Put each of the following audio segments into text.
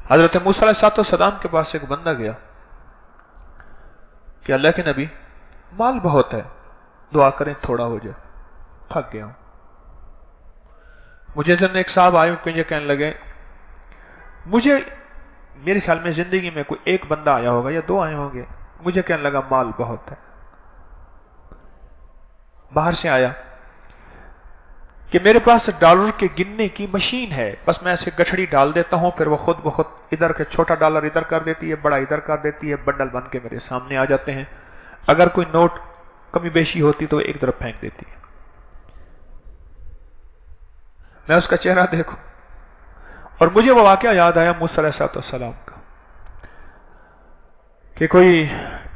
حضرت موسیٰ علیہ السلام کے پاس ایک بندہ گیا کہ اللہ کے نبی مال بہت ہے، دعا کریں تھوڑا ہو جائے، تھک گیا ہوں۔ مجھے ایک صاحب آئے، مجھے کہنے لگے میرے خیال میں زندگی میں کوئی ایک بندہ آیا ہوگا یا دو آئے ہوں گے، مجھے کہنے لگا مال بہت ہے، باہر سے آیا کہ میرے پاس ڈالر کے گننے کی مشین ہے، بس میں ایسے گٹھڑی ڈال دیتا ہوں، پھر وہ خود بخود ادھر کے چھوٹا ڈالر ادھر کر دیتی ہے، بڑا ادھر کر دیتی ہے، بنڈل بن کے میرے سامنے آ جاتے ہیں، اگر کوئی نوٹ کمی بیشی ہوتی تو ایک طرف پھینک دیتی ہے۔ میں اس کا چہرہ دیکھوں اور مجھے وہ واقعہ یاد آیا موسیٰ علیہ السلام کا کہ کوئی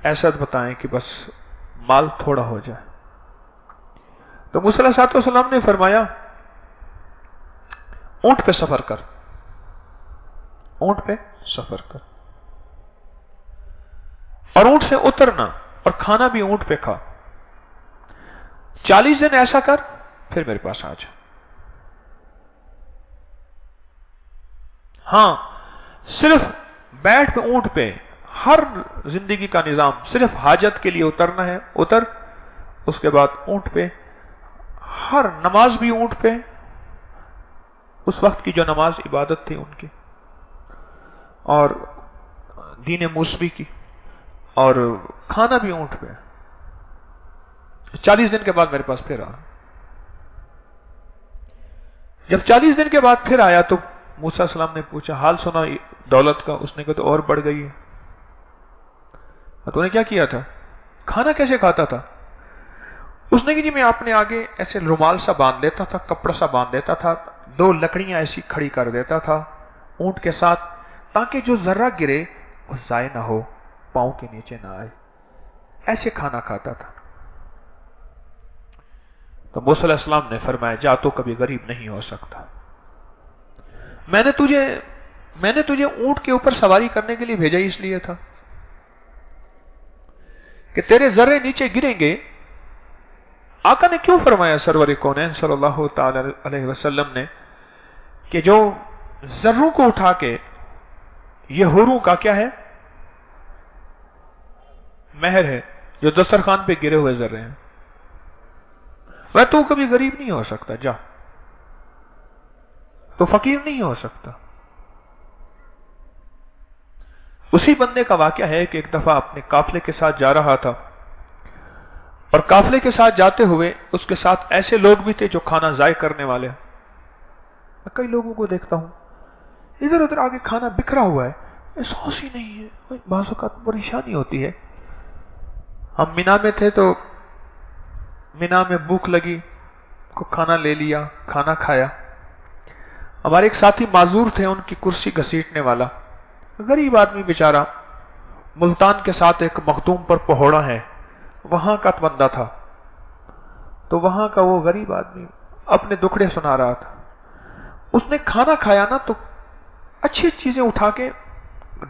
ایسا بتائیں کہ بس مال تھوڑا ہو جائے۔ تو موسیٰ علیہ السلام نے فرمایا اونٹ پہ سفر کر، اونٹ پہ سفر کر اور اونٹ سے اترنا اور کھانا بھی اونٹ پہ کھا، 40 دن ایسا کر، پھر میرے پاس آ جا۔ ہاں صرف بیٹھ پہ اونٹ پہ، ہر زندگی کا نظام صرف حاجت کے لیے اترنا ہے، اتر، اس کے بعد اونٹ پہ، ہر نماز بھی اونٹ پہ، اس وقت کی جو نماز عبادت تھی ان کی، اور دین موسوی کی، اور کھانا بھی اونٹ پہ۔ 40 دن کے بعد میرے پاس پھر آیا۔ جب 40 دن کے بعد پھر آیا تو موسیٰ علیہ السلام نے پوچھا حال سنا دولت کا؟ اس نے کہا تو اور بڑھ گئی ہے۔ تو نے کیا کیا تھا؟ کھانا کیسے کھاتا تھا؟ اس نے کہا جی میں اپنے آگے ایسے رومال سا باندھ لیتا تھا، کپڑا سا باندھ دیتا تھا، 2 لکڑیاں ایسی کھڑی کر دیتا تھا اونٹ کے ساتھ، تاکہ جو ذرہ گرے وہ ضائع نہ ہو، پاؤں کے نیچے نہ آئے، ایسے کھانا کھاتا تھا۔ تو موسیٰ علیہ السلام نے فرمایا جا تو کبھی غریب نہیں ہو سکتا، میں نے تجھے اونٹ کے اوپر سواری کرنے کے لیے بھیجا اس لیے تھا کہ تیرے ذرے نیچے گریں گے۔ آقا نے کیوں فرمایا سرور کونین صلی اللہ تعالی علیہ وسلم نے کہ جو ذروں کو اٹھا کے، یہ حوروں کا کیا ہے؟ مہر ہے، جو دسترخوان پہ گرے ہوئے ذرے ہیں، وہ تو کبھی غریب نہیں ہو سکتا، جا تو فقیر نہیں ہو سکتا۔ اسی بندے کا واقعہ ہے کہ ایک دفعہ اپنے قافلے کے ساتھ جا رہا تھا، اور قافلے کے ساتھ جاتے ہوئے اس کے ساتھ ایسے لوگ بھی تھے جو کھانا ضائع کرنے والے۔ میں کئی لوگوں کو دیکھتا ہوں ادھر ادھر آگے کھانا بکھرا ہوا ہے، احساس ہی نہیں ہے، بعض اوقات پریشانی ہوتی ہے۔ ہم مینا میں تھے تو مینا میں بھوک لگی، کو کھانا لے لیا، کھانا کھایا۔ ہمارے ایک ساتھی معذور تھے، ان کی کرسی گھسیٹنے والا، غریب آدمی بیچارہ، ملتان کے ساتھ ایک مخدوم پر پہوڑا ہے، وہاں کا بندہ تھا، تو وہاں کا وہ غریب آدمی اپنے دکھڑے سنا رہا تھا۔ اس نے کھانا کھایا نا تو اچھی چیزیں اٹھا کے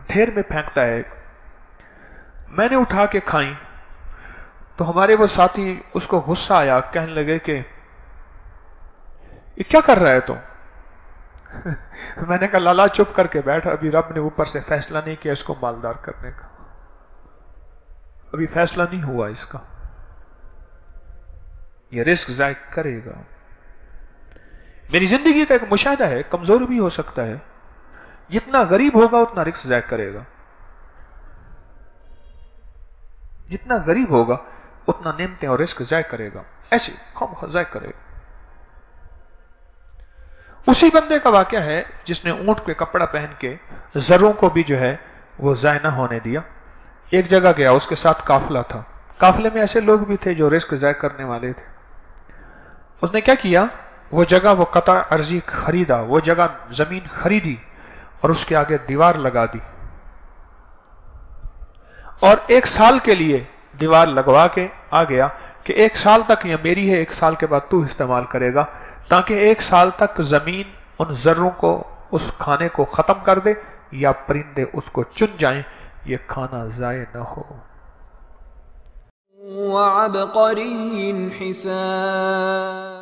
ڈھیر میں پھینکتا ہے، میں نے اٹھا کے کھائیں تو ہمارے وہ ساتھی، اس کو غصہ آیا، کہنے لگے کہ یہ کیا کر رہا ہے تو؟ میں نے کہا لالا چپ کر کے بیٹھ، ابھی رب نے اوپر سے فیصلہ نہیں کیا اس کو مالدار کرنے کا، ابھی فیصلہ نہیں ہوا اس کا، یہ رزق ضائع کرے گا۔ میری زندگی کا ایک مشاہدہ ہے، کمزور بھی ہو سکتا ہے، جتنا غریب ہوگا اتنا رزق ضائع کرے گا، جتنا غریب ہوگا اتنا نعمتیں اور رزق ضائع کرے گا، ایسے خواہ ضائع کرے گا۔ اسی بندے کا واقعہ ہے جس نے اونٹ پہ کپڑا پہن کے ذروں کو بھی جو ہے وہ ضائع نہ ہونے دیا۔ ایک جگہ گیا، اس کے ساتھ قافلہ تھا، قافلے میں ایسے لوگ بھی تھے جو رزق ضائع کرنے والے تھے۔ اس نے کیا کیا؟ وہ جگہ، وہ قطع ارضی خریدا، وہ جگہ زمین خریدی اور اس کے آگے دیوار لگا دی، اور 1 سال کے لیے دیوار لگوا کے آ گیا کہ 1 سال تک یہ میری ہے، 1 سال کے بعد تو استعمال کرے گا، تاکہ 1 سال تک زمین ان ذروں کو، اس کھانے کو ختم کر دے یا پرندے اس کو چن جائیں، یہ کھانا ضائع نہ ہو۔ وَعَبْقَرِيٍّ حِسَانٍ